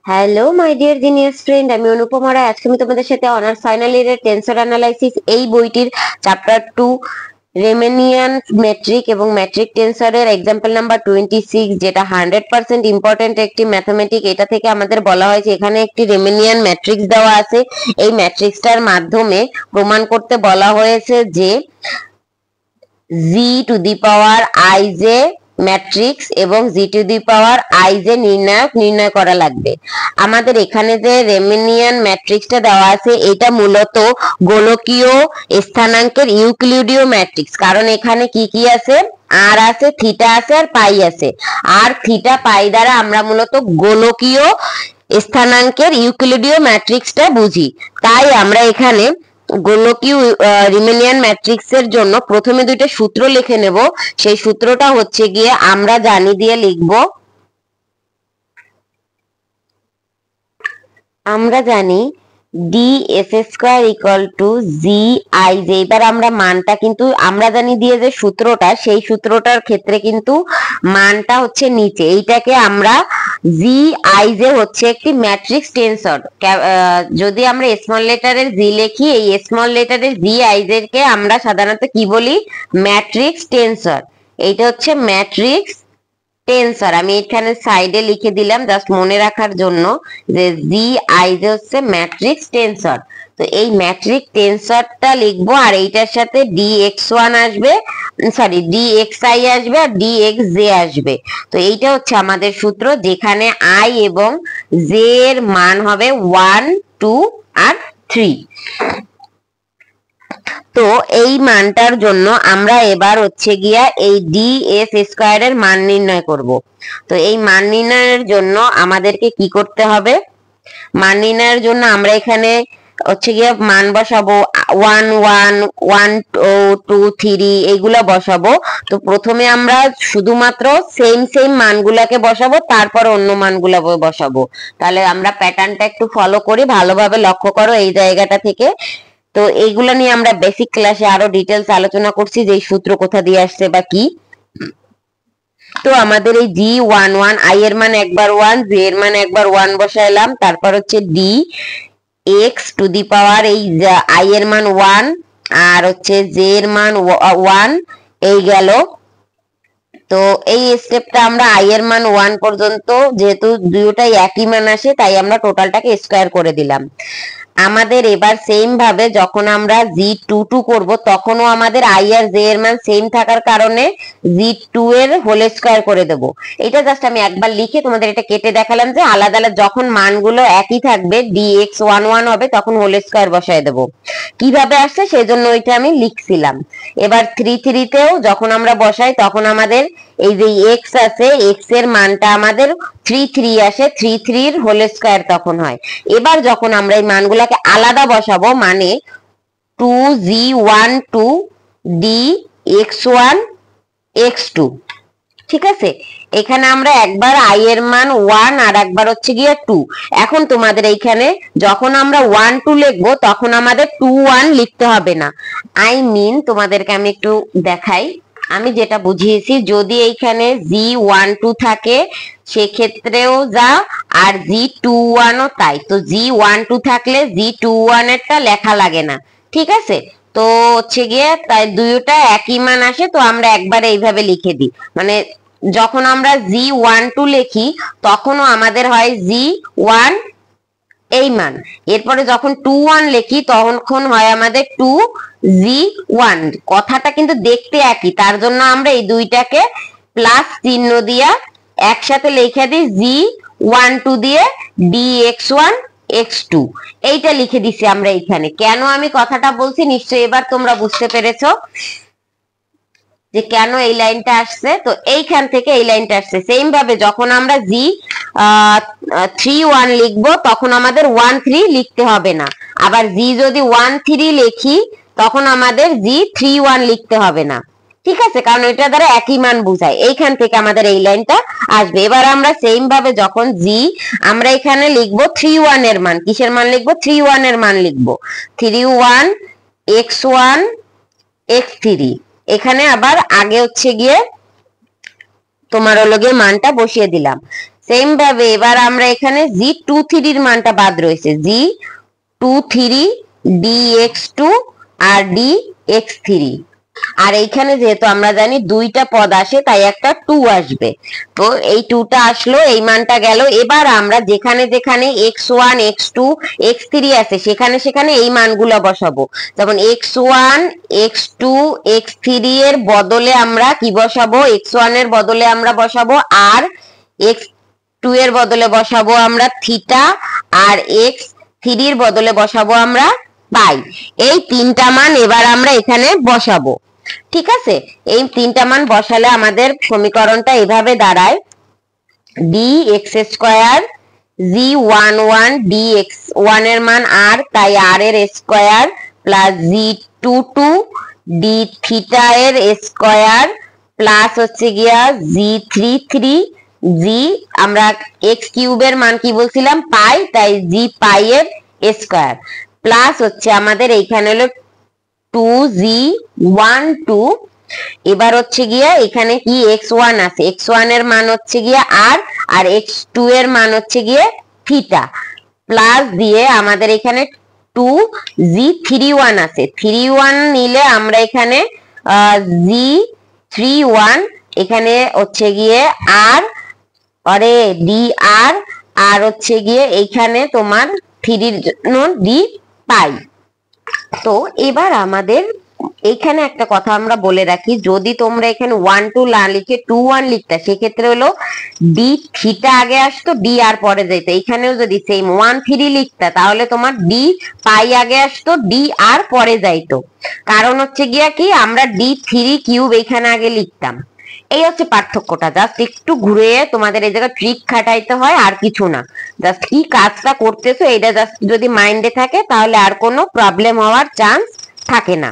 Hello my dear genius friend, আমি অনুপমা রায়। আজকে আমি তোমাদের সাথে অনার্স ফাইনাল ইয়ারের টেন্সর অ্যানালাইসিস এই বইটির চ্যাপ্টার 2 রেমেনিয়ান মেট্রিক এবং মেট্রিক টেন্সরের এক্সাম্পল নাম্বার 26, যেটা 100% ইম্পর্টেন্ট একটি ম্যাথমেটিক। এটা থেকে আমাদের বলা হয়েছে এখানে একটি রেমেনিয়ান ম্যাট্রিক্স দেওয়া আছে। এই ম্যাট্রিক্সটার মাধ্যমে প্রমাণ করতে বলা হয়েছে যে G to the power I J matrix এবং G to the power I J নির্ণয় করা লাগবে। আমাদের এখানে যে রেমেনিয়ান ম্যাট্রিক্সটা দেওয়া আছে এটা মূলত গোলকীয় স্থানাঙ্কের ইউক্লিডীয় ম্যাট্রিক্স। কারণ এখানে কি কি আছে, আর আছে, থিটা আছে আর পাই আছে। আর থিটা পাই দ্বারা আমরা মূলত গোলকীয় স্থানাঙ্কের ইউক্লিডীয় ম্যাট্রিক্সটা বুঝি। তাই আমরা এখানে গোলকীয় রিমেনিয়ান ম্যাট্রিক্স এর জন্য প্রথমে দুইটা সূত্র লিখে নেব। সেই সূত্রটা হচ্ছে গিয়ে আমরা জানি দিয়ে লিখব, আমরা জানি D S square equal to G I J. এবার আমরা মানটা কিন্তু আমরা জানি দিয়ে যে সূত্রটা, সেই সূত্রটার ক্ষেত্রে কিন্তু মানটা হচ্ছে নিচে। এইটাকে আমরা জি আই জে হচ্ছে একটি ম্যাট্রিক্স টেন্সর। যদি আমরা স্মল লেটারের জি লিখি, এই স্মল লেটারের জি আই জে কে আমরা সাধারণত কি বলি, ম্যাট্রিক্স টেন্সর। এইটা হচ্ছে ম্যাট্রিক্স টেন্সর। আমি এখানে সাইডে লিখে দিলাম জাস্ট মনে রাখার জন্য যে জি আই জে হচ্ছে ম্যাট্রিক্স টেন্সর। তো এই ম্যাট্রিক্স টেন্সরটা লিখবো আর এইটার সাথে dx1 আসবে, সরি dxi আসবে আর dxj আসবে। তো এইটা হচ্ছে আমাদের সূত্র, যেখানে i এবং j এর মান হবে 1, 2 আর 3। তো এই মানটার জন্য আমরা এবার হচ্ছে গিয়া এই ডি এস স্কোয়ার এর মান নির্ণয় করব। তো এই মান নির্ণয়ের জন্য আমাদেরকে কি করতে হবে, মান নির্ণয়ের জন্য আমরা এখানে হচ্ছে গিয়ে মান বসাবো 1, 1, 1, 2, 3 এইগুলা বসাবো। তো প্রথমে আমরা শুধুমাত্র সেম মানগুলাকে বসাবো, তারপর অন্য মানগুলা বসাবো। তাহলে আমরা প্যাটার্নটা একটু ফলো করি, ভালোভাবে লক্ষ্য করো এই জায়গাটা থেকে। তো এইগুলা নিয়ে আমরা বেসিক ক্লাসে আরো ডিটেলস আলোচনা করছি যে এই সূত্র কোথা দিয়ে আসছে বা কি। তো আমাদের এই g11 i এর মান একবার 1, j এর মান একবার 1 বসাইলাম, তারপর হচ্ছে d x টু দি পাওয়ার এই i এর মান 1 আর হচ্ছে j এর মান 1 এই গেল। তো এই স্টেপটা আমরা i এর মান 1 পর্যন্ত, যেহেতু দুটোটাই একই মান আসে তাই আমরা টোটালটাকে স্কয়ার করে দিলাম। আমাদের এবার সেম ভাবে যখন আমরা g22 করব তখনও আমাদের i আর j এর মান সেম থাকার কারণে g2 এর হোল স্কয়ার করে দেব। এটা জাস্ট আমি একবার লিখে তোমাদের এটা কেটে দেখালাম যে আলাদা আলাদা যখন মানগুলো একই থাকবে dx11 হবে তখন হোল স্কয়ার বসায় দেব। কিভাবে আসছে সেজন্য ওইটা আমি লিখছিলাম। এবার 3 তেও যখন আমরা বসাই তখন আমাদের এই যে x আছে, x এর মানটা আমাদের 3 আসে, 3 এর হোল স্কয়ার তখন হয়। এবার যখন আমরা এই মানগুলোকে আলাদা বসাবো, মানে 2g12 dx1 x2, ঠিক আছে। এখানে আমরা একবার i এর মান 1 আর একবার হচ্ছে গিয়ে 2। এখন তোমাদের এইখানে যখন আমরা 1, 2 লিখবো তখন আমাদের 2, 1 লিখতে হবে না। আই মিন তোমাদেরকে আমি একটু দেখাই, আমি যেটা বুঝিয়েছি, যদি এইখানে g12 থাকে সেক্ষেত্রেও যা, আর g21 ও তাই। তো g12 থাকলে g21 এরটা লেখা লাগে না, ঠিক আছে। তো হচ্ছে গিয়ে তাই দুইটা একই মান আসে, তো আমরা একবার এইভাবে লিখে দিই। মানে যখন আমরা g12 লিখি তখনও আমাদের হয় g1 এই মান, এরপরে যখন 21 লিখি তখন হয় আমাদের 2g1। কথাটা কিন্তু দেখতে একই, তার জন্য আমরা এই দুইটাকে প্লাস চিহ্ন দিয়া একসাথে লিখে দিই g12 দিয়ে dx1 x2, এইটা লিখে দিছি আমরা এখানে। কেন আমি কথাটা বলছি নিশ্চয়ই এবার তোমরা বুঝতে পেরেছো যে কেন এই লাইনটা আসছে। তো এইখান থেকে এই লাইনটা আসছে। সেম ভাবে যখন আমরা g31 লিখবো তখন আমাদের 13 লিখতে হবে না, আবার g যদি 13 লিখি তখন আমাদের g31 লিখতে হবে না, ঠিক আছে, কারণ এটা দ্বারা একই মান বোঝায়। এইখান থেকে আমাদের এই লাইনটা আসবে। এবার আমরা সেম ভাবে যখন আমরা এখানে লিখবো 31 এর মান, কিসের মান লিখবো, 31 এর মান লিখবো, 31 x1 x3। এখানে আবার আগে হচ্ছে গিয়ে তোমার হলো গিয়ে মানটা বসিয়ে দিলাম। সেম ভাবে এবার আমরা এখানে G23 এর মানটা বাদ রয়েছে, G23 dx2 আর dx3, আর এইখানে যেহেতু আমরা জানি দুইটা পদ আসে তাই একটা 2 আসবে, তো এই 2টা আসলো, এই মানটা গেল। এবার আমরা যেখানে যেখানে x1 x2 x3 আছে সেখানে সেখানে এই মানগুলো বসাবো, যেমন x1 x2 x3 এর বদলে আমরা কি বসাবো, x1 এর বদলে আমরা বসাবো আর, x2 এর বদলে বসাবো আমরা থিটা, আর x3 এর বদলে বসাবো আমরা পাই। এই তিনটা মান এবার আমরা এখানে বসাবো, ঠিক আছে? এই তিনটা মান বসালে আমাদের সমীকরণটা এভাবে দাঁড়ায়, dx² g11 dx1 এর মান r, তাই r এর square plus g22 d theta এর স্কয়ার প্লাস হচ্ছে গিয়া g33 g, আমরা x কিউবের মান কি বলছিলাম পাই, তাই g পাই এর স্কয়ার প্লাস হচ্ছে আমাদের এইখানে হলো 2g12, এবার হচ্ছে গিয়া এখানে কি x1 আছে, x1 এর মান হচ্ছে গিয়া r, আর x2 এর মান হচ্ছে গিয়ে থিটা, প্লাস দিয়ে আমাদের এখানে 2g31 আছে, 31 নিলে আমরা এখানে g31 এখানে হচ্ছে গিয়ে r, আরে dr, আর হচ্ছে গিয়ে এইখানে তোমার 3 এর জন্য d পাই। তো এবার আমাদের এইখানে একটা কথা আমরা বলে রাখি, যদি তোমরা এখানে 1 2 না লিখে 2 1 লিখতা সেক্ষেত্রে হলো ডি থিটা আগে আসতো, ডি আর পরে যেত। এখানেও যদি সেম 1 3 লিখতা তাহলে তোমার ডি পাই আগে আসতো, ডি আর পরে যাইতো। কারণ হচ্ছে গিয়া কি আমরা d3 কিউব এখানে আগে লিখতাম। এই হচ্ছে পার্থক্যটা, জাস্ট একটু ঘুরে তোমাদের এই জায়গায় ট্রিক খাটাইতে হয়, আর কিছু না। জাস্ট কি কাজটা করতেছো এটা জাস্ট যদি মাইন্ডে থাকে তাহলে আর কোনো প্রবলেম হওয়ার চান্স থাকে না।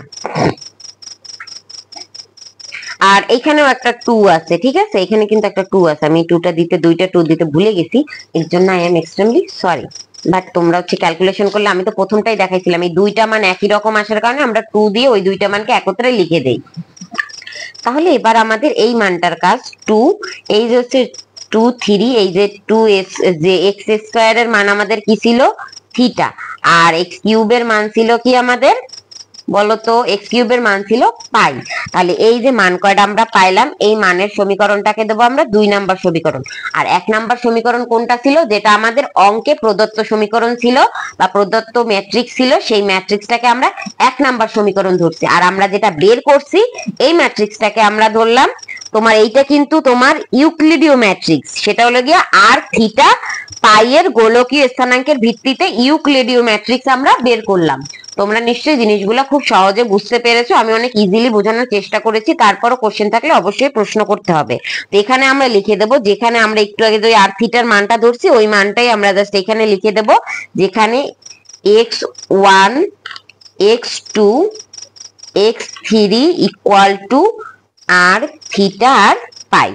আর এখানেও একটা 2 আছে, ঠিক আছে? এখানে কিন্তু একটা 2 আছে, আমি 2টা দিতে দুইটা 2 দিতে ভুলে গেছি, এর জন্য I am extremely sorry. But তোমরা হচ্ছে ক্যালকুলেশন করলে, আমি তো প্রথমটাই দেখাইছিলাম এই দুইটা মান একই রকম আসার কারণে আমরা 2 দিয়ে ওই দুইটা মানকে একত্রে লিখে দেই। তাহলে এবার আমাদের এই মানটার কাজ 2, এই যে হচ্ছে 2 3, এই যে 2s যে x স্কয়ারের মান আমাদের কি ছিল থিটা, আর x কিউবের মান ছিল কি আমাদের বলতো, x কিউবের মান ছিল পাই। তাহলে এই যে মান কয়টা আমরা পাইলাম, এই মানের সমীকরণটাকে দেবো আমরা 2 নাম্বার সমীকরণ। আর 1 নাম্বার সমীকরণ কোনটা ছিল, যেটা আমাদের অঙ্কে প্রদত্ত সমীকরণ ছিল বা প্রদত্ত ম্যাট্রিক্স ছিল, সেই ম্যাট্রিক্সটাকে আমরা 1 নাম্বার সমীকরণ ধরছি। আর আমরা যেটা বের করছি এই ম্যাট্রিক্সটাকে আমরা ধরলাম তোমার, এইটা কিন্তু তোমার ইউক্লিডীয় ম্যাট্রিক্স, সেটা হলো গিয়া আর থিটা পাই এর গোলকীয় স্থানাঙ্কের ভিত্তিতে ইউক্লিডীয় ম্যাট্রিক্স আমরা বের করলাম। তোমরা নিশ্চয়ই জিনিসগুলো খুব সহজে বুঝতে পেরেছো, আমি অনেক ইজিলি বোঝানোর চেষ্টা করেছি, তারপরও কোশ্চেন থাকলে অবশ্যই প্রশ্ন করতে হবে। তো এখানে আমরা লিখে দেব, যেখানে আমরা একটু আগে যে আর থিটার মানটা ধরছি ওই মানটাই আমরা জাস্ট এখানে লিখে দেব, যেখানে x1 x2 x3 equal to r theta আর পাই।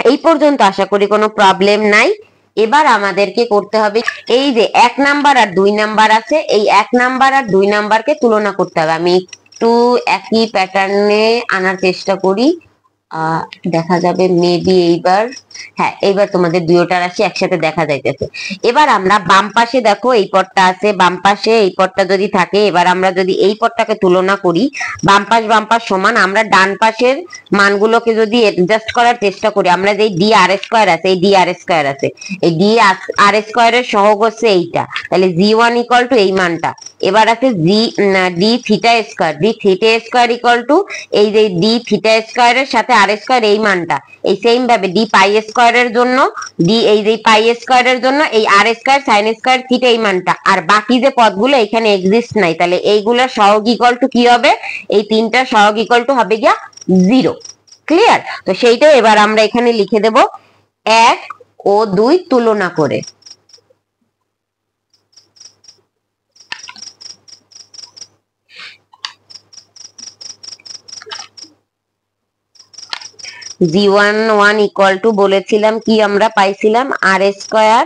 এই পর্যন্ত আশা করি কোনো প্রবলেম নাই। এবার আমাদেরকে করতে হবে, এই যে 1 নাম্বার আর 2 নাম্বার আছে, এই 1 নাম্বার আর 2 নাম্বারকে তুলনা করতে হবে। আমি একটু একই প্যাটার্নে আনার চেষ্টা করি, দেখা যাবে মেবি এইবার, হ্যাঁ এইবার তোমাদের দুইটা রাশি একসাথে দেখা যাইতেছে। এবার আমরা বাম পাশে দেখো এই পদটা আছে, বাম পাশে এই পদটা যদি থাকে, এবার আমরা যদি এই পদটাকে তুলনা করি, বাম পাশ সমান, আমরা ডান পাশের মানগুলোকে যদি অ্যাডজাস্ট করার চেষ্টা করি, আমরা যে ডি আর স্কয়ার আছে, এই ডি আর স্কয়ার আছে, এই ডি আর স্কয়ারের সহগ হচ্ছে এইটা, তাহলে জি1 ইকুয়াল টু এই মানটা। এবার আছে D theta square, D theta square equal to এই যে ডি থিটা স্কয়ারের সাথে আর স্কয়ার এই মানটা। এই সেম ভাবে ডি পাই স্কয়ারের জন্য এই যে পাই স্কয়ারের জন্য এই আর স্কয়ার সাইন স্কয়ার থিটা এই মানটা। আর বাকি যে পদগুলো এখানে এক্সিস্ট নাই, তাহলে এইগুলোর সহগ ইকুয়াল টু কি হবে, এই তিনটার সহগ ইকুয়াল টু হবে গিয়া 0। ক্লিয়ার? তো সেইটা এবার আমরা এখানে লিখে দেব 1 ও 2 তুলনা করে। g11 ইকুয়াল টু বলেছিলাম কি, আমরা পাইছিলাম r square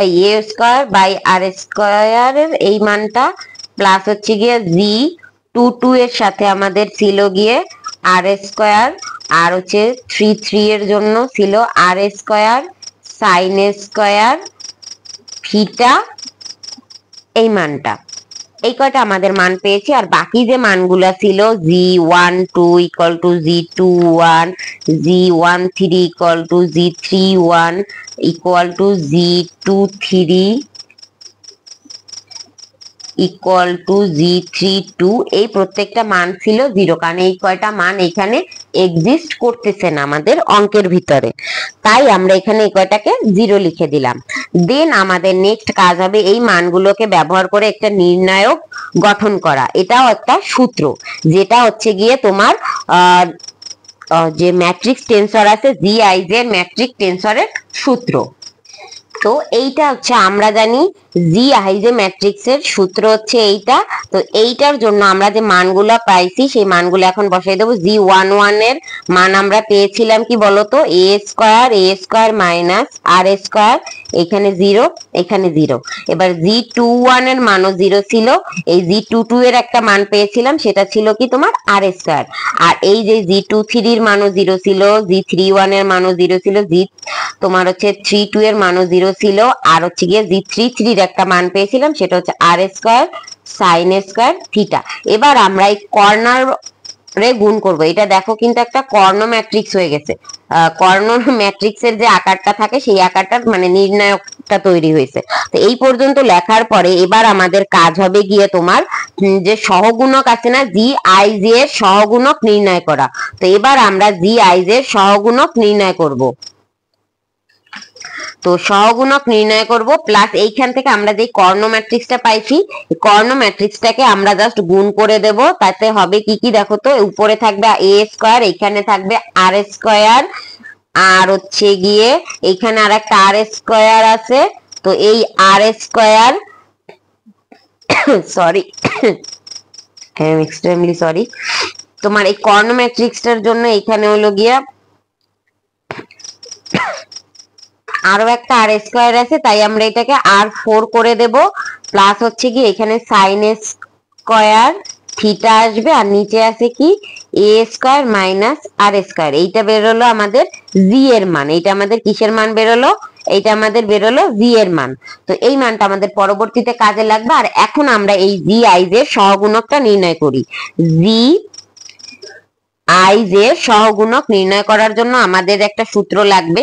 a square by r square এর এই মানটা, প্লাস হচ্ছে গিয়ে g22 এর সাথে আমাদের ছিল গিয়ে আর স্কয়ার আর হচ্ছে 3 এর জন্য ছিল আর স্কয়ার সাইন স্কয়ার থিটা, এই মানটা, এই কয়টা আমাদের মান পেয়েছি। আর বাকি যে মানগুলা ছিল g12 equal to g21, g13 equal to g31 equal to g23 equal to g32, এই প্রত্যেকটা মান ছিল 0, কারণ এই কয়টা মান এখানে এক্সিস্ট করতেছে না আমাদের অঙ্কের ভিতরে, তাই আমরা এখানে এই কয়টাকে 0 লিখে দিলাম। দেন আমাদের নেক্সট কাজ হবে এই মানগুলোকে ব্যবহার করে একটা নির্ণায়ক গঠন করা। এটাও একটা সূত্র, যেটা হচ্ছে গিয়ে তোমার যে ম্যাট্রিক্স টেন্সর আছে GIJ এর ম্যাট্রিক্স টেন্সরের সূত্র। তো এইটা হচ্ছে আমরা জানি GIJ ম্যাট্রিক্সের সূত্র হচ্ছে এইটা। তো এইটার জন্য আমরা যে মানগুলো পাইছি সেই মানগুলো এখন বসাই দেবো। g11 এর মান আমরা পেয়েছিলাম কি বলতো, a square minus R square, এখানে 0 এখানে 0। এবার g21 এর মানও 0 ছিল, এই g22 এর একটা মান পেয়েছিলাম সেটা ছিল কি তোমার আর স্কয়ার। আর এই যে g23 এর মানও 0 ছিল, g31 এর মানও 0 ছিল, তোমার হচ্ছে 32 এর মানও 0 ছিল, আর হচ্ছে গিয়ে g33 এর একটা মান পেয়েছিলাম সেটা হচ্ছে আর স্কয়ার সাইন স্কয়ার থিটা। এবার আমরা এই কর্নার রে গুণ করব। এটা দেখো কিন্তু একটা কর্ণ ম্যাট্রিক্স হয়ে গেছে। কর্ণ ম্যাট্রিক্সের যে আকারটা থাকে সেই আকারটার মানে নির্ণায়কটা তৈরি হয়েছে। তো এই পর্যন্ত লেখার পরে এবার আমাদের কাজ হবে গিয়ে তোমার যে সহগুণক আছে না GIJ এর সহগুণক নির্ণয় করা। তো এবার আমরা GIJ এর সহগুণক নির্ণয় করব। তো সহগুণক নির্ণয় করব, প্লাস এইখান থেকে আমরা যে কর্ণ ম্যাট্রিক্সটা পাইছি কর্ণ ম্যাট্রিক্সটাকে আমরা জাস্ট গুণ করে দেব। তাতে হবে কি কি দেখো তো, উপরে থাকবে a স্কয়ার, এখানে থাকবে আর স্কয়ার, আর হচ্ছে গিয়ে এখানে আর একটা আর স্কয়ার আছে। তো এই আর স্কয়ার সরি এক্সট্রিমলি সরি, তোমার এই কর্ণ ম্যাট্রিক্সটার জন্য এখানে হলো গিয়া আরো একটা আর স্কয়ার আছে, তাই আমরা এটাকে r4 করে দেব। প্লাস হচ্ছে কি এখানে সাইন স্কয়ার থিটা আসবে, আর নিচে আছে কি a square minus R square. এইটা বেরোলো আমাদের g এর মান। এইটা আমাদের কিসের মান বেরোলো, এইটা আমাদের বেরোলো g এর মান। তো এই মানটা আমাদের পরবর্তীতে কাজে লাগবে। আর এখন আমরা এই GIJ এর সহগুণকটা নির্ণয় করি। GIJ এর সহগুণক নির্ণয় করার জন্য আমাদের একটা সূত্র লাগবে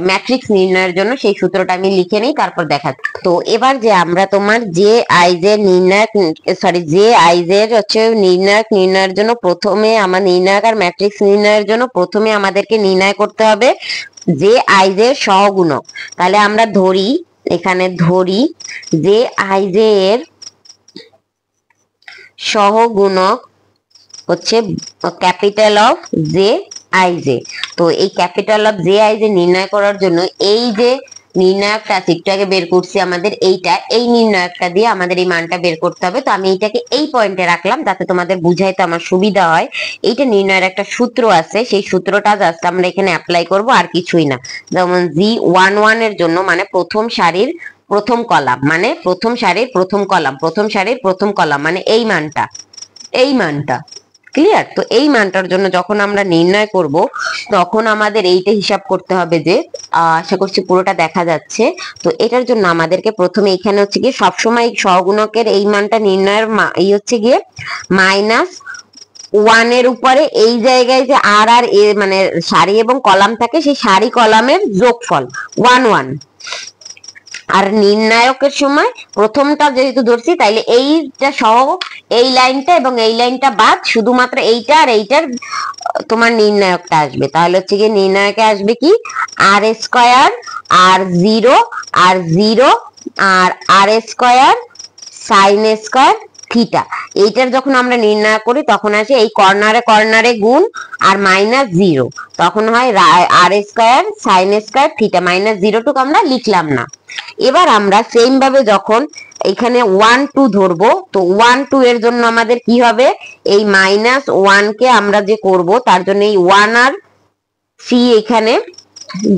ম্যাট্রিক্স নির্ণয়ের জন্য, সেই সূত্রটা আমি লিখে নিই তারপর দেখাচ্ছি। তো এবার যে আমরা তোমার GIJ এর হচ্ছে নির্ণায়ক নির্ণয়ের জন্য প্রথমে আমার নির্ণায়ক আর ম্যাট্রিক্স নির্ণয়ের জন্য প্রথমে আমাদেরকে নির্ণয় করতে হবে GIJ এর সহগুণক। তাহলে আমরা ধরি এখানে GIJ এর সহগুণক হচ্ছে ক্যাপিটাল অফ GIJ। তো এই ক্যাপিটাল অফ GIJ নির্ণয় করার জন্য এই যে নির্ণায়কটা আছে একটু আগে বের করছি আমাদের এইটা, এই নির্ণায়কটা দিয়ে আমাদের এই মানটা বের করতে হবে। তো আমি এইটাকে এই পয়েন্টে রাখলাম যাতে তোমাদের বুঝাইতে আমার সুবিধা হয়। এইটা নির্ণয়ের একটা সূত্র আছে, সেই সূত্রটা জাস্ট আমরা এখানে অ্যাপ্লাই করব, আর কিছুই না। যেমন g11 এর জন্য মানে প্রথম সারির প্রথম কলাম, মানে প্রথম সারির প্রথম কলাম, প্রথম সারির প্রথম কলাম মানে এই মানটা ক্লিয়ার। তো এই মানটার জন্য যখন আমরা নির্ণয় করব তখন আমাদের এইটা হিসাব করতে হবে যে আশা করছি পুরোটা দেখা যাচ্ছে। তো এটার জন্য আমাদেরকে প্রথমে এখানে হচ্ছে গিয়ে সবসময় সহগুণকের এই মানটা নির্ণয়ের এই হচ্ছে গিয়ে -1 এর উপরে এই জায়গায় যে আর এ মানে সারি এবং কলাম থাকে সেই সারি কলামের যোগফল 1 1। আর নির্ণায়কের সময় প্রথমটা যেহেতু ধরছি তাইলে এইটা সহ এই লাইনটা এবং এই লাইনটা বাদ শুধুমাত্র এইটা আর এইটার তোমার নির্ণায়কটা আসবে। তাহলে হচ্ছে কি নির্ণায়কে আসবে কি আর স্কয়ার আর 0 আর 0 আর আর স্কয়ার সাইন স্কয়ার থিটা। এইটার যখন আমরা নির্ণয় করি তখন আসে এই কর্নারে গুণ আর -0, তখন হয় আর স্কয়ার সাইন স্কয়ার থিটা। -0 টুকু আমরা লিখলাম না। এবার আমরা সেম ভাবে যখন এখানে 1 2 ধরবো, তো 1 2 এর জন্য আমাদের কি হবে, এই -1 কে আমরা যে করব তার জন্য এই 1 আর c এখানে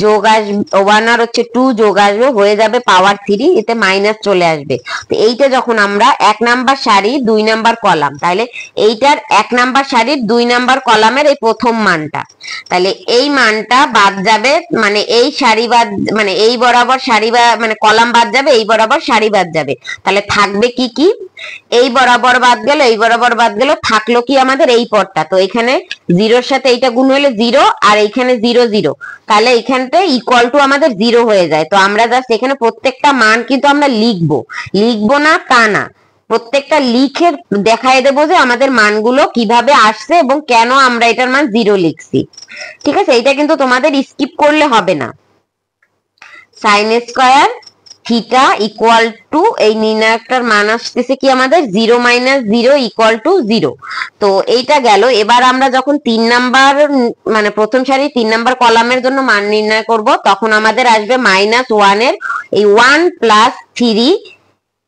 যোগ আসবে, 1 আর হচ্ছে 2 যোগ আসবে, হয়ে যাবে পাওয়ার 3, এতে মাইনাস চলে আসবে। তো এইটা যখন আমরা 1 নাম্বার সারি 2 নাম্বার কলাম, তাহলে এইটার 1 নাম্বার সারির 2 নাম্বার কলামের এই প্রথম মানটা, তাহলে এই মানটা বাদ যাবে, মানে এই সারি বাদ, মানে এই বরাবর সারি বা মানে কলাম বাদ যাবে, এই বরাবর সারি বাদ যাবে, তাহলে থাকবে কি কি, এই বরাবর বাদ গেল, এই বরাবর বাদ গেল, থাকলো কি আমাদের এই পদটা। তো এখানে 0 সাথে এইটা গুণ হলে 0, আর এইখানে 0 0, তাহলে এখানটা ইকুয়াল টু আমাদের 0 হয়ে যায়। তো আমরা জাস্ট এখানে প্রত্যেকটা মান কিন্তু আমরা লিখবো না তা না, প্রত্যেকটা লিখে দেখাই দেবো যে আমাদের মানগুলো কিভাবে আসছে এবং কেন আমরা এটার মান 0 লিখছি। ঠিক আছে, এটা কিন্তু তোমাদের স্কিপ করলে হবে না। Sign square theta equal to এই নির্ণায়কটার মান আসতেছে কি আমাদের 0 - 0 ইকুয়াল টু 0। তো এইটা গেল। এবার আমরা যখন 3 নাম্বার মানে প্রথম সারি 3 নাম্বার কলামের জন্য মান নির্ণয় করব, তখন আমাদের আসবে -1 এর এই 1 + 3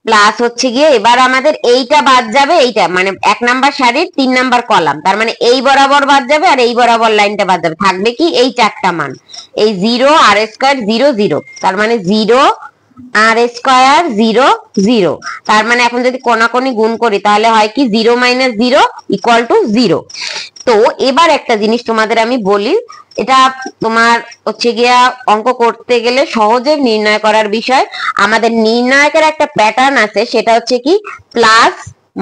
প্লাস হচ্ছে গিয়ে, এবার আমাদের এইটা বাদ যাবে, এইটা মানে 1 নাম্বার সারির 3 নাম্বার কলাম, তার মানে এই বরাবর বাদ যাবে আর এই বরাবর লাইনটা বাদ যাবে, থাকবে কি এই চারটা মান, এই 0 r স্কয়ার 0 0, তার মানে 0 r স্কয়ার 0 0। তার মানে এখন যদি কোনাকুনি গুণ করি তাহলে হয় কি 0 - 0 ইকুয়াল টু 0। তো এবার একটা জিনিস তোমাদের আমি বলি, এটা তোমার হচ্ছে গিয়া অঙ্ক করতে গেলে সহজে নির্ণয় করার বিষয়। আমাদের নির্ণায়কের একটা প্যাটার্ন আছে, সেটা হচ্ছে কি plus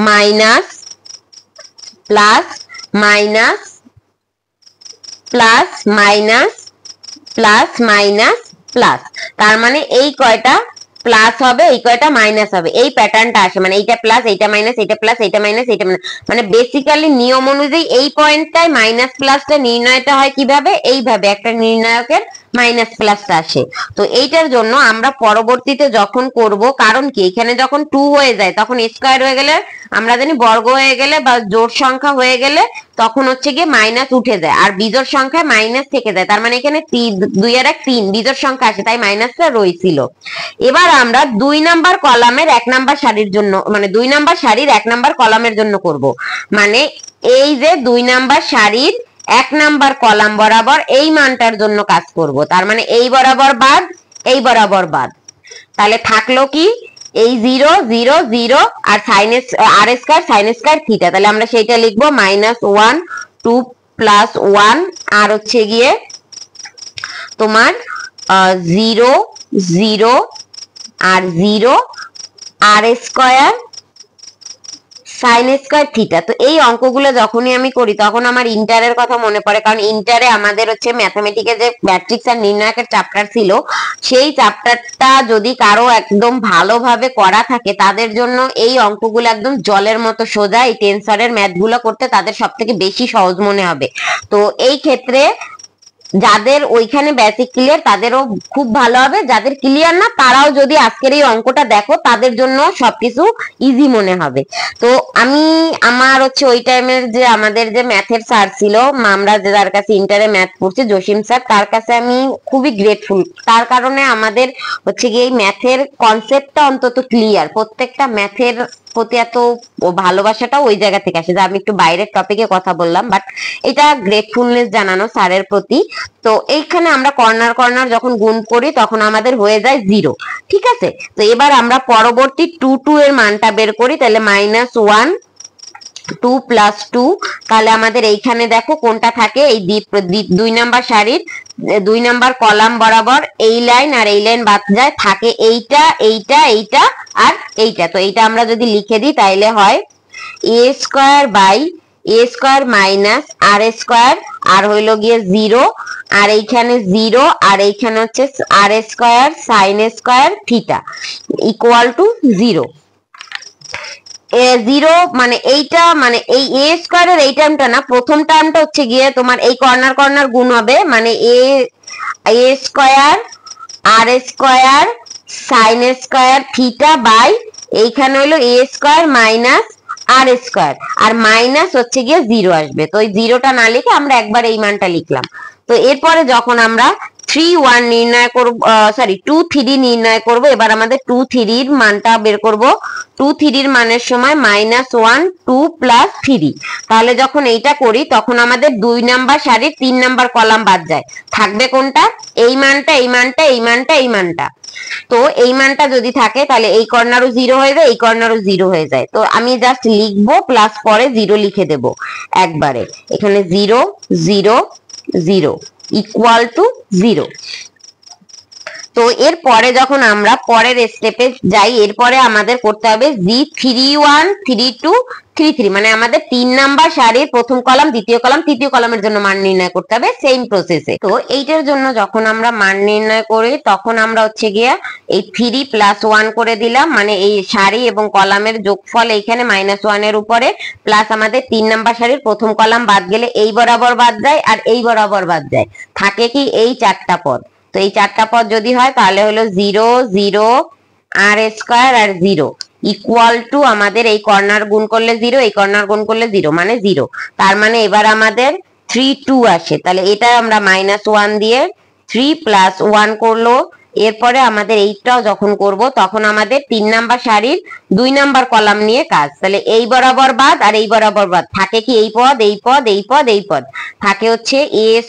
minus plus minus plus minus plus minus plus, তার মানে এই কয়টা প্লাস হবে, এই কয়টা মাইনাস হবে, এই প্যাটার্নটা আসে, মানে এইটা প্লাস, এইটা মাইনাস, এইটা প্লাস, এইটা মাইনাস, এইটা মাইনাস, মানে বেসিক্যালি নিয়ম অনুযায়ী এই পয়েন্টটায় মাইনাস প্লাসটা নির্ণয়টা হয় কিভাবে, এইভাবে একটা নির্ণায়কের মাইনাস প্লাসটা আসে। তো এইটার জন্য আমরা পরবর্তীতে যখন করব, কারণ কি এখানে যখন 2 হয়ে যায় তখন স্কয়ার হয়ে গেলে, আমরা জানি বর্গ হয়ে গেলে বা জোড় সংখ্যা হয়ে গেলে তখন হচ্ছে গিয়ে মাইনাস উঠে যায়, আর বিজোড় সংখ্যায় মাইনাস থেকে যায়, তার মানে এখানে 2 আর 1 3 বিজোড় সংখ্যা আসে, তাই মাইনাসটা রয়েছিল। এবার আমরা 2 নাম্বার কলামের 1 নাম্বার সারির জন্য, মানে 2 নাম্বার সারির 1 নাম্বার কলামের জন্য করব, মানে এই যে 2 নাম্বার সারির 1 নাম্বার কলাম বরাবর এই মানটার জন্য কাজ করব, তার মানে এই বরাবর বাদ, এই বরাবর বাদ, তাহলে থাকলো কি এই 0 0 0 r sine r square sine square theta, তাহলে আমরা সেইটা লিখবো -1 2 + 1 আর হচ্ছে গিয়ে তোমার 0 0 আর 0 r square sine square theta. তো এই অঙ্কগুলো যখনই আমি করি তখন আমার ইন্টারের কথা মনে পড়ে, কারণ ইন্টারে আমাদের হচ্ছে ম্যাথমেটিক্যাল যে ম্যাট্রিক্স আর নির্ণায়কের চ্যাপ্টার ছিল, সেই চ্যাপ্টারটা যদি কারো একদম ভালোভাবে করা থাকে তাদের জন্য এই অঙ্কগুলো একদম জলের মতো সোজা, এই টেন্সরের ম্যাথগুলো করতে তাদের সবথেকে বেশি সহজ মনে হবে। তো এই ক্ষেত্রে যাদের ওইখানে বেসিক ক্লিয়ার তাদেরও খুব ভালো হবে, যাদের ক্লিয়ার না তারাও যদি আজকের এই অঙ্কটা দেখো তাদের জন্য সবকিছু ইজি মনে হবে। তো আমি আমার হচ্ছে ওই টাইমের যে আমাদের যে ম্যাথের স্যার ছিল, আমরা যার কাছে ইন্টারে ম্যাথ পড়ছি, জসিম স্যার, তার কাছে আমি খুবই গ্রেটফুল, তার কারণে আমাদের হচ্ছে গিয়ে এই ম্যাথের কনসেপ্টটা অন্তত ক্লিয়ার, প্রত্যেকটা ম্যাথের প্রতি এত ভালোবাসাটা ওই জায়গা থেকে আসে। যে আমি একটু বাইরের টপিকে কথা বললাম, বাট এটা গ্রেটফুলনেস জানানো স্যারের প্রতি। তো এইখানে আমরা কর্নার কর্নার যখন গুণ করি তখন আমাদের হয়ে যায় 0, ঠিক আছে। তো এবার আমরা পরবর্তী 2 2 এর মানটা বের করি, তাহলে -1 2 + 2, তাহলে আমাদের এইখানে দেখো কোনটা থাকে, এই 2 নাম্বার সারির 2 নাম্বার কলাম বরাবর এই লাইন আর এই লাইন বাদ যায়, থাকে এইটা এইটা এইটা আর এইটা। তো এইটা আমরা যদি লিখে দিই তাহলে হয় a square by a square minus r square, আর হইলো গিয়ে 0, আর এইখানে 0 আর এইখানে হচ্ছে r square sine square theta equal to 0। 0 মানে এইটা, মানে এই a স্কয়ারের এই টার্মটা না, প্রথম টার্মটা হচ্ছে গিয়ে তোমার এই কর্নার কর্নার গুণ হবে, মানে a square r square sine square theta by এইখানে হলো a square minus r square, আর মাইনাস হচ্ছে গিয়ে 0 আসবে। তো ওই 0টা না লিখে আমরা একবার এই মানটা লিখলাম। তো এরপরে যখন আমরা 3 1 নির্ণয় করব, সরি 2 3 নির্ণয় করব। এবার আমাদের 2 3 এর মানটা বের করব। 2 3 এর মানের সময় -1 2 + 3। তাহলে যখন এইটা করি তখন আমাদের 2 নাম্বার সারির 3 নাম্বার কলাম বাদ যায়, থাকবে কোনটা? এই মানটা, এই মানটা, এই মানটা, এই মানটা। তো এই মানটা যদি থাকে তাহলে এই কর্নারও 0 হয়ে যায়, এই কর্নারও 0 হয়ে যায়। তো আমি জাস্ট লিখবো প্লাস পরে 0 লিখে দেব একবারে। এখানে 0 0 0 ইকুয়াল টু 0। তো এরপরে যখন আমরা পরের স্টেপে যাই, এরপরে আমাদের করতে হবে G31 32 33, মানে আমাদের 3 নাম্বার সারির প্রথম কলাম, দ্বিতীয় কলাম, তৃতীয় কলামের জন্য মান নির্ণয় করতে হবে সেম প্রসেসে। তো এইটার জন্য যখন আমরা মান নির্ণয় করি তখন আমরা হচ্ছে গিয়া এই 3 + 1 করে দিলাম, মানে এই সারি এবং কলামের যোগফল এইখানে -1 এর উপরে, প্লাস আমাদের 3 নাম্বার সারির প্রথম কলাম বাদ গেলে এই বরাবর বাদ যায় আর এই বরাবর বাদ যায়, থাকে কি এই 4টা পদ। তো এই 4টা পদ যদি হয় তাহলে হলো 0 0 r² আর 0 ইকুয়াল টু আমাদের এই কর্নার গুণ করলে 0, এই কর্নার গুণ করলে 0 মানে 0। তার মানে এবার আমাদের 3 2 আসে। তাহলে এটা আমরা -1 দিয়ে 3 + 1 করলো। এরপরে আমাদের এইটাও যখন করব তখন আমাদের 3 নাম্বার সারির 2 নাম্বার কলাম নিয়ে কাজ। তাহলে এই বরাবর বাদ আর এই বরাবর বাদ, থাকে কি এই পদ, এই পদ, এই পদ, এই পদ, থাকে হচ্ছে a² -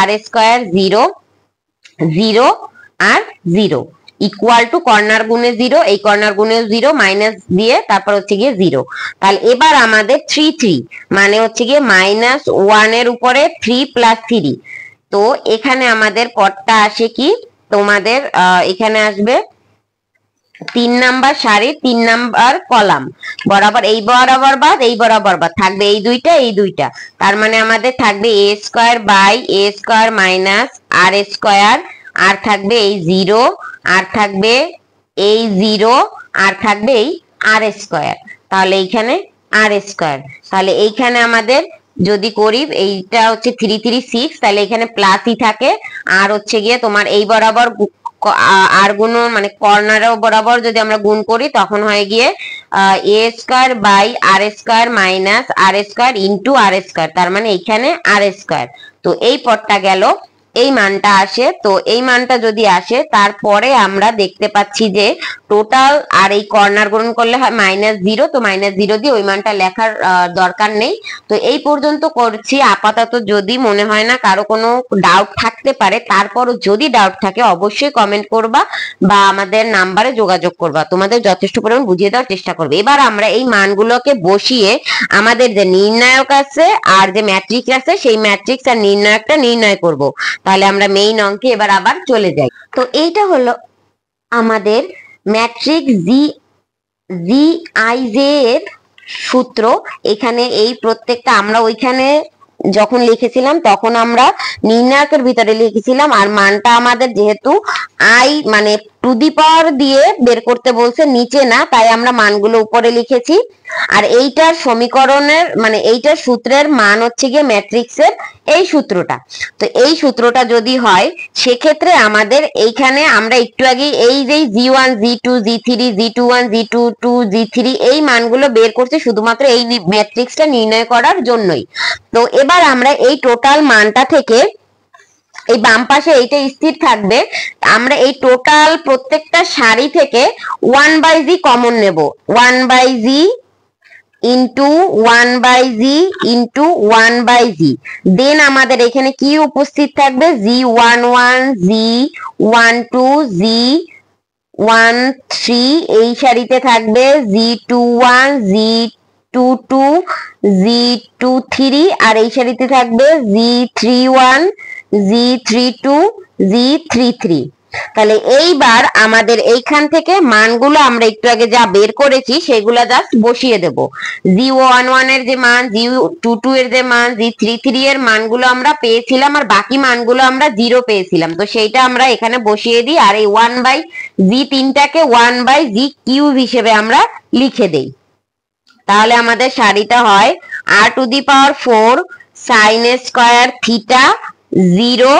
r² 0 0 R 0 equal to corner গুণে 0, এই কর্নার গুণে 0 মাইনাস দিয়ে তারপর হচ্ছে গিয়ে 0। তাহলে এবার আমাদের 3 3 মানে হচ্ছে গিয়ে -1 এর উপরে 3 + 3। তো এখানে আমাদের পদটা আসে কি তোমাদের এখানে আসবে 3 নাম্বার সারি 3 নাম্বার কলাম বরাবর, এই বরাবর বাদ, এই বরাবর বাদ, থাকবে এই দুইটা, এই দুইটা। তার মানে আমাদের থাকবে a² - r², আর থাকবে এই 0, আর থাকবে এই 0, আর থাকবে এই r²। তাহলে এইখানে r²। তাহলে এইখানে আমাদের যদি করি এইটা হচ্ছে 3 3 6, তাহলে এখানে প্লাসই থাকে, আর হচ্ছে গিয়ে তোমার এই বরাবর আর গুণ মানে কর্নারও বরাবর যদি আমরা গুণ করি তখন হয় গিয়ে a² / r² - r² তার মানে এখানে r²। তো এই পদটা গেল, এই মানটা আসে। তো এই মানটা যদি আসে তারপরে আমরা দেখতে পাচ্ছি যে টোটাল, আর এই কর্নার গুণ করলে হয় -0, তো -0 দিয়ে ওই মানটা লেখার দরকার নেই। তো এই পর্যন্ত করছি আপাতত। যদি মনে হয় না কারো কোনো ডাউট থাকতে পারে, তারপরও যদি ডাউট থাকে অবশ্যই কমেন্ট করবা বা আমাদের নাম্বারে যোগাযোগ করবা, তোমাদের যথেষ্ট পরিমাণ বুঝিয়ে দেওয়ার চেষ্টা করবে। এবার আমরা এই মানগুলোকে বসিয়ে আমাদের যে নির্ণায়ক আছে আর যে ম্যাট্রিক্স আছে সেই ম্যাট্রিক্স আর নির্ণায়কটা নির্ণয় করব। তাহলে আমরা মেইন অঙ্কে এবার আবার চলে যাই। তো এইটা হলো আমাদের ম্যাট্রিক্স GIJ এর সূত্র। এখানে এই প্রত্যেকটা আমরা ওইখানে যখন লিখেছিলাম তখন আমরা নির্ণায়কের ভিতরে লিখেছিলাম, আর মানটা আমাদের যেহেতু আই মানে টু দি পাওয়ার দিয়ে বের করতে বলছে, নিচে না, তাই আমরা মানগুলো উপরে লিখেছি। আর এইটার সমীকরণের মানে এইটার সূত্রের মান হচ্ছে গিয়ে ম্যাট্রিক্সের এই সূত্রটা। তো এই সূত্রটা যদি হয় সেক্ষেত্রে আমাদের এইখানে আমরা একটু আগে এই যে G1 G2 G3 G21 G22 G3 এই মানগুলো বের করছি শুধুমাত্র এই ম্যাট্রিক্সটা নির্ণয় করার জন্যই। তো এবার আমরা এই টোটাল মানটা থেকে এই বাম পাশে এইটা স্থির থাকবে, আমরা এই টোটাল প্রত্যেকটা সারি থেকে 1/g কমন নেব, 1/g into 1/g into 1/g। দেন আমাদের এখানে কি উপস্থিত থাকবে? G11 G12 G13 এই সারিতে থাকবে G21 G22 G23, আর এই সারিতে থাকবে G31 G32 G33। তাহলে এইবার আমাদের এইখান থেকে মানগুলো আমরা একটু আগে যা বের করেছি সেগুলো জাস্ট বসিয়ে দেব। G11 এর যে মান, G22 এর যে মান, G33 এর মানগুলো আমরা পেয়েছিলাম আর বাকি মানগুলো আমরা 0 পেয়েছিলাম, তো সেইটা আমরা এখানে বসিয়ে দিই। আর এই 1/g তিনটাকে 1/g³ হিসেবে আমরা লিখে দেই। তাহলে আমাদের সারিটা হয় r⁴ sin² থিটা 0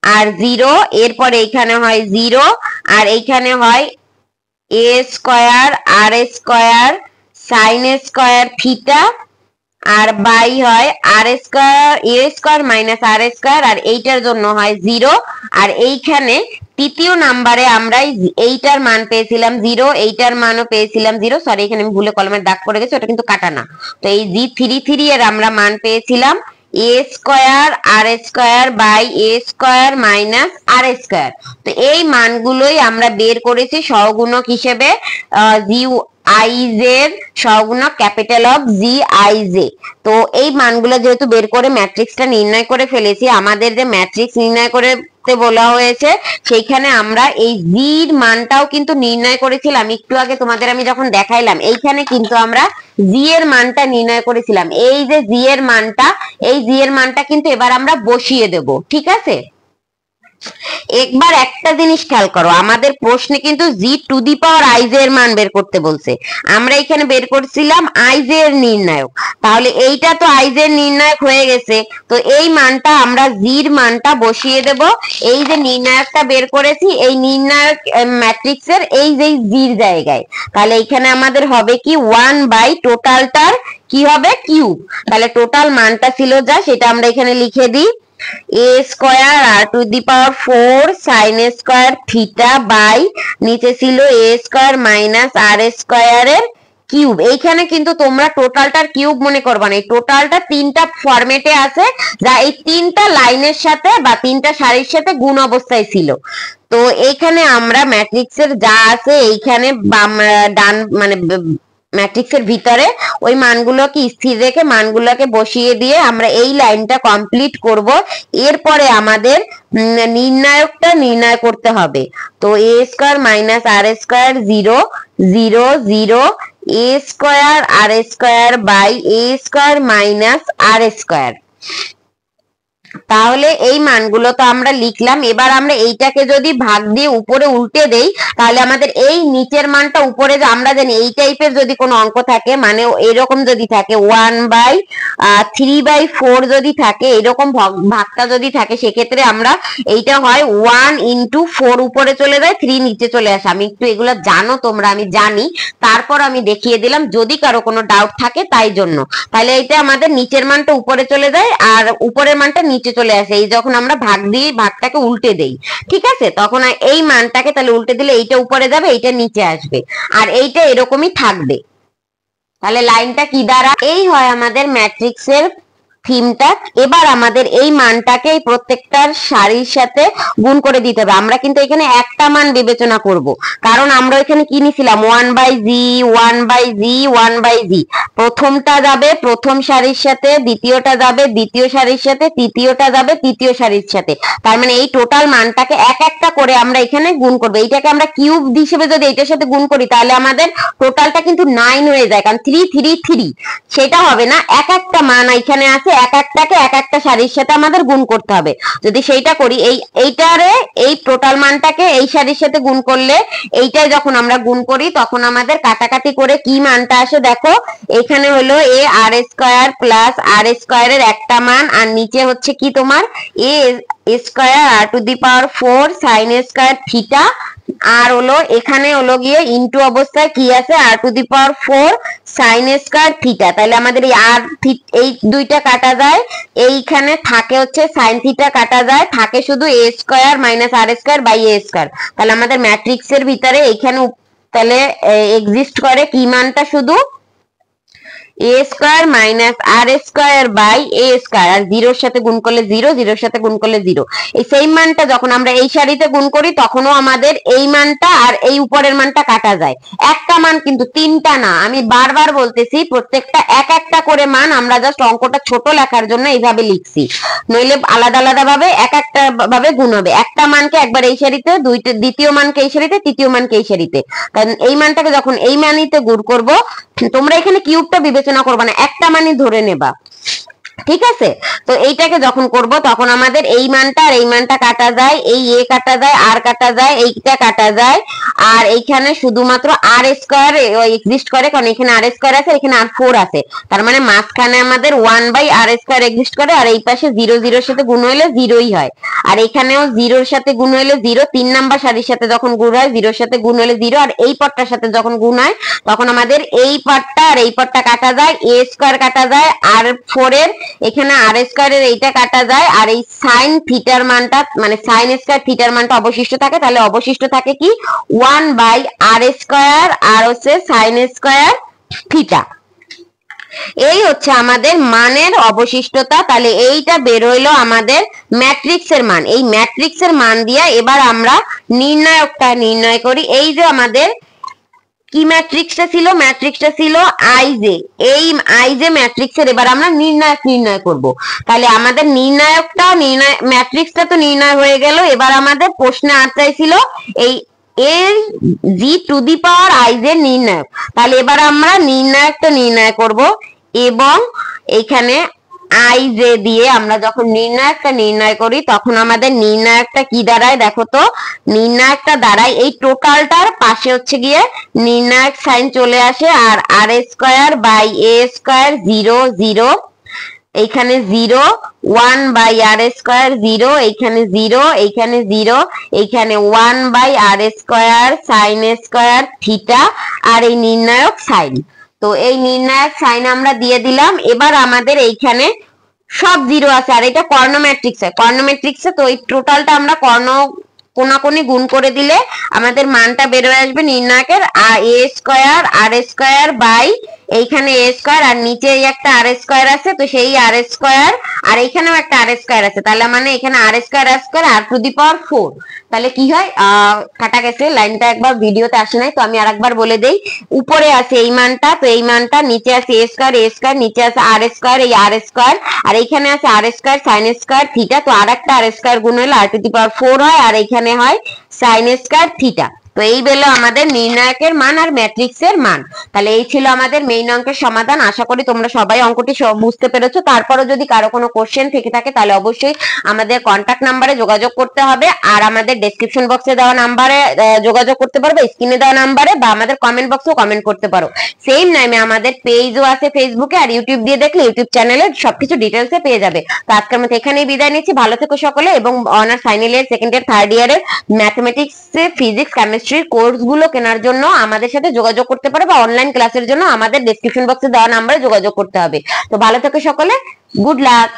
আর 0, এরপর এইখানে হয় 0 আর এইখানে হয় a² r² sin² theta R by হয় আর square a square minus R square, আর এইটার জন্য হয় 0। আর এইখানে তৃতীয় নাম্বারে আমরা এইটার মান পেয়েছিলাম 0, এইটার মানও পেয়েছিলাম 0। সরি, এখানে আমি ভুলে কলমের দাগ পড়ে গেছে, ওটা কিন্তু কাটা না। তো এই G33 এর আমরা মান পেয়েছিলাম a square r square by a square minus R square. তো এই মানগুলোই আমরা বের করেছি সহগুণক হিসেবে জি আইজ এর সহগুণক ক্যাপিটাল অফ জি আইজ এ। তো এই মানগুলো যেহেতু বের করে ম্যাট্রিক্সটা নির্ণয় করে ফেলেছি, আমাদের যে ম্যাট্রিক্স নির্ণয় করে বলা হয়েছে সেইখানে আমরা এই জির মানটাও কিন্তু নির্ণয় করেছিলাম। একটু আগে তোমাদের আমি যখন দেখাইলাম, এইখানে কিন্তু আমরা জি এর মানটা নির্ণয় করেছিলাম। এই যে জি এর মানটা, এই জি এর মানটা কিন্তু এবার আমরা বসিয়ে দেব, ঠিক আছে। একবার একটা জিনিস খেয়াল করো, আমাদের প্রশ্নে কিন্তু জি টু দি পাওয়ার আইজ এর মান বের করতে বলছে, আমরা এখানে বের করছিলাম আইজ এর নির্ণায়ক। তাহলে এইটা তো আইজ এর নির্ণায়ক হয়ে গেছে, তো এই মানটা আমরা জির মানটা বসিয়ে দেব। এই যে নির্ণায়কটা বের করেছি, এই নির্ণায়ক ম্যাট্রিক্সের এই যে জির জায়গায়, তাহলে এখানে আমাদের হবে কি 1 বাই টোটালটার কি হবে কিউব। তাহলে টোটাল মানটা ছিল যা, সেটা আমরা এখানে লিখে দিই a square r to the power 4 sine square theta by নিচে ছিল এ স্কয়ার মাইনাস আর স্কয়ারের কিউব। এইখানে কিন্তু তোমরা টোটালটার কিউব মনে করবা না, এই টোটালটা তিনটা ফরম্যাটে আছে, যা এই তিনটা লাইনের সাথে বা তিনটা সারির সাথে গুণ অবস্থায় ছিল। তো এইখানে আমরা ম্যাট্রিক্সের যা আছে এইখানে বাম ডান মানে ম্যাট্রিক্সের ভিতরে ওই মানগুলোকে স্থির রেখে মানগুলোকে বসিয়ে দিয়ে আমরা এই লাইনটা কমপ্লিট করব। এরপরে আমাদের নির্ণায়কটা নির্ণয় করতে হবে। তো a square minus R square 0 0 0 a square r square by a square minus R square. তাহলে এই মানগুলো তো আমরা লিখলাম। এবার আমরা এইটাকে যদি ভাগ দিয়ে উপরে উল্টে দেই, তাহলে আমাদের এই নিচের মানটা উপরে, যে আমরা জানি এই টাইপের যদি কোনো অঙ্ক থাকে, মানে এরকম যদি থাকে 1/3/4 যদি থাকে, এরকম ভাগটা যদি থাকে, সেক্ষেত্রে আমরা এইটা হয় 1 × 4 উপরে চলে যায়, 3 নিচে চলে আসে। আমি একটু এগুলো জানো তোমরা, আমি জানি, তারপর আমি দেখিয়ে দিলাম যদি কারো কোনো ডাউট থাকে তাই জন্য। তাহলে এইটা আমাদের নিচের মানটা উপরে চলে যায় আর উপরের মানটা নিচে চলে আসে। এই যখন আমরা ভাগ দিই, ভাগটাকে উল্টে দেই, ঠিক আছে, তখন এই মানটাকে তাহলে উল্টে দিলে এইটা উপরে যাবে, এইটা নিচে আসবে, আর এইটা এরকমই থাকবে। তাহলে লাইনটা কি দ্বারা, এই হয় আমাদের ম্যাট্রিক্সের থিমটা। এবার আমাদের এই মানটাকে এই প্রত্যেকটার সারির সাথে গুণ করে দিতে হবে। আমরা কিন্তু এখানে একটা মান বিবেচনা করব, কারণ আমরা এখানে কি নিছিলাম 1/জি 1/জি 1/জি। প্রথমটা যাবে প্রথম সারির সাথে, দ্বিতীয়টা যাবে দ্বিতীয় সারির সাথে, তৃতীয়টা যাবে তৃতীয় সারির সাথে। তার মানে এই টোটাল মানটাকে এক একটা করে আমরা এখানে গুণ করব। এইটাকে আমরা কিউব হিসেবে যদি এইটার সাথে গুণ করি, তাহলে আমাদের টোটালটা কিন্তু 9 হয়ে যায়, কারণ 3 3 3 সেটা হবে না। এক একটা মান এখানে আছে, এক একটাকে এক একটা সারির সাথে আমাদের গুণ করতে হবে। যদি সেইটা করি, এইটারে এই টোটাল মানটাকে এই সারির সাথে গুণ করলে, এইটাই যখন আমরা গুণ করি তখন আমাদের কাটাকাটি করে কি মানটা আসে দেখো। এখানে হলো এ আর স্কয়ার প্লাস আর স্কয়ারের একটা মান, আর নিচে হচ্ছে কি তোমার a square r to the power 4 sine square theta, আর হলো এখানে হলো গিয়ে ইনটু অবস্থায় কি আছে r to the power 4 sine square theta. তাহলে আমাদের এই দুইটা কাটা যায়, এইখানে থাকে হচ্ছে সাইন থিটা কাটা যায়, থাকে শুধু a square minus R square by a square. তাহলে আমাদের ম্যাট্রিক্সের ভিতরে এইখানে তাহলে এক্সিস্ট করে কি মানটা, শুধু a square minus R square by a square, আর জিরোর সাথে গুণ করলে 0, জিরোর সাথে গুণ করলে 0। এই সেম মানটা যখন আমরা এই সারিতে গুণ করি, তখনও আমাদের এই মানটা আর এই উপরের মানটা কাটা যায়। একটা মান কিন্তু তিনটা না, আমি বারবার বলতেছি, প্রত্যেকটা এক একটা করে মান। আমরা জাস্ট অঙ্কটা ছোট লেখার জন্য এইভাবে লিখছি, নইলে আলাদা আলাদা ভাবে এক একটা ভাবে গুণ হবে। একটা মানকে একবার এই সারিতে, দ্বিতীয় মানকে এই সারিতে, তৃতীয় মানকে এই সারিতে। কারণ এই মানটাকে যখন এই মানিতে গুণ করব, তোমরা এখানে কিউবটা বিবেচনা করবা না, একটা মানই ধরে নেবা। ঠিক আছে। তো এইটাকে যখন করব তখন আমাদের এই মানটা আর এই মানটা কাটা যায়, এই এ কাটা যায়, আর কাটা যায়, এইটা কাটা যায়, আর এইখানে শুধুমাত্র আর স্কয়ার এক্সিস্ট করে, কারণ এখানে আর স্কয়ার আছে, এখানে আর 4 আছে, তার মানে মাঝখানে আমাদের 1/r স্কয়ার এক্সিস্ট করে, আর এই পাশে 0 0 সাথে গুণ হইলে 0ই হয়, আর এখানেও 0 সাথে গুণ হইলে 0, 3 নাম্বার সারির সাথে যখন গুণ হয় 0 সাথে গুণ হইলে 0, আর এই পদটার সাথে যখন গুণ হয় তখন আমাদের এই পদটা আর এই পদটা কাটা যায়, a স্কয়ার কাটা যায়, আর 4 এর এখানে আর স্কয়ারের এইটা কাটা যায়, আর এই সাইন থিটার মানটা মানে সাইন স্কয়ার থিটার মানটা অবশিষ্ট থাকে, তাহলে অবশিষ্ট থাকে কি 1/r স্কয়ার আর হচ্ছে সাইন স্কয়ার থিটা। এই হচ্ছে আমাদের মানের অবশিষ্টতা। তাহলে এইটা বের হইলো আমাদের ম্যাট্রিক্সের মান। এই ম্যাট্রিক্সের মান দিয়ে এবার আমরা নির্ণায়কটা নির্ণয় করি। এই যে আমাদের কি ম্যাট্রিক্সটা ছিল, ম্যাট্রিক্সটা ছিল আইজে। এই আইজে ম্যাট্রিক্সের এবার আমরা নির্ণায়ক নির্ণয় করব। তাহলে আমাদের নির্ণায়কটা ম্যাট্রিক্সটা তো নির্ণয় হয়ে গেল। এবার আমাদের প্রশ্নে আর চাইছিল এই এর জি টু দি পাওয়ার আইজের নির্ণায়ক। তাহলে এবার আমরা নির্ণায়কটা নির্ণয় করব, এবং এইখানে আই জে দিয়ে আমরা যখন নির্ণায়কটা নির্ণয় করি তখন আমাদের নির্ণায়কটা কি দাঁড়ায় দেখো তো। নির্ণায়কটা দাঁড়ায় এই টোটালটার পাশে হচ্ছে গিয়ে নির্ণায়ক সাইন চলে আসে, আর আর স্কয়ার বাই এ স্কয়ার 0 0, এইখানে 0, 1/r স্কয়ার 0, এইখানে 0, এইখানে 0, এইখানে 1/r square sine square theta, আর এই নির্ণায়ক সাইন। তো এই নির্ণায়ক সাইন আমরা দিয়ে দিলাম। এবার আমাদের এইখানে সব 0 আছে, আর এটা কর্ণ ম্যাট্রিক্স হয়। কর্ণ ম্যাট্রিক্সে তো এই টোটালটা আমরা কোনাকুনি গুণ করে দিলে আমাদের মানটা বের হয়ে আসবে নির্ণায়কের এ স্কয়ার আর স্কয়ার বাই এইখানে এ স্কয়ার, আর নিচে এই একটা আর স্কয়ার আছে, তো সেই আর স্কয়ার, আর এইখানেও একটা আর স্কয়ার আছে, তাহলে মানে এখানে আর square r to the power 4। তাহলে কি হয়, কাটা গেছে লাইনটা, একবার ভিডিওতে আসে নাই, তো আমি আরেকবার বলে দেই। উপরে আছে এই মানটা, তো এই মানটা, নিচে আছে এ স্কয়ার নিচে আছে আর স্কয়ার, এই আর স্কয়ার, আর এইখানে আছে আর স্কয়ার সাইন স্কয়ার থিটা, তো আরেকটা আর স্কয়ার গুণ হলে আর টু দি পাওয়ার 4 হয়, আর এইখানে হয় সাইন স্কয়ার থিটা। তো এই বেলো আমাদের নির্ণায়কের মান আর ম্যাট্রিক্সের মান। তাহলে এই ছিল আমাদের মেইন অঙ্কের সমাধান। আশা করি তোমরা সবাই অঙ্কটি বুঝতে পেরেছো। তারপরে যদি কারো কোনো কোশ্চেন থেকে থাকে তাহলে অবশ্যই আমাদের কন্টাক্ট নাম্বারে যোগাযোগ করতে হবে, আর আমাদের ডেসক্রিপশন বক্সে দেওয়া নাম্বারে যোগাযোগ করতে পারো, বা স্ক্রিনে দেওয়া নাম্বারে, বা আমাদের কমেন্ট বক্সেও কমেন্ট করতে পারো। সেম নামে আমাদের পেজও আছে ফেসবুকে, আর ইউটিউব দিয়ে দেখলে ইউটিউব চ্যানেলে সবকিছু ডিটেলসে পেয়ে যাবে। তো আজকের মতো এখানেই বিদায় নিচ্ছি। ভালো থেকো সকলে, এবং honours final year, second year, third ইয়ারের ম্যাথমেটিক্স, ফিজিক্স, কেমিস্ট্রির কোর্সগুলো কেনার জন্য আমাদের সাথে যোগাযোগ করতে পারো, বা অনলাইন ক্লাসের জন্য আমাদের ডেসক্রিপশন বক্সে দেওয়া নাম্বারে যোগাযোগ করতে হবে। তো ভালো থেকো সকলে, গুড লাক।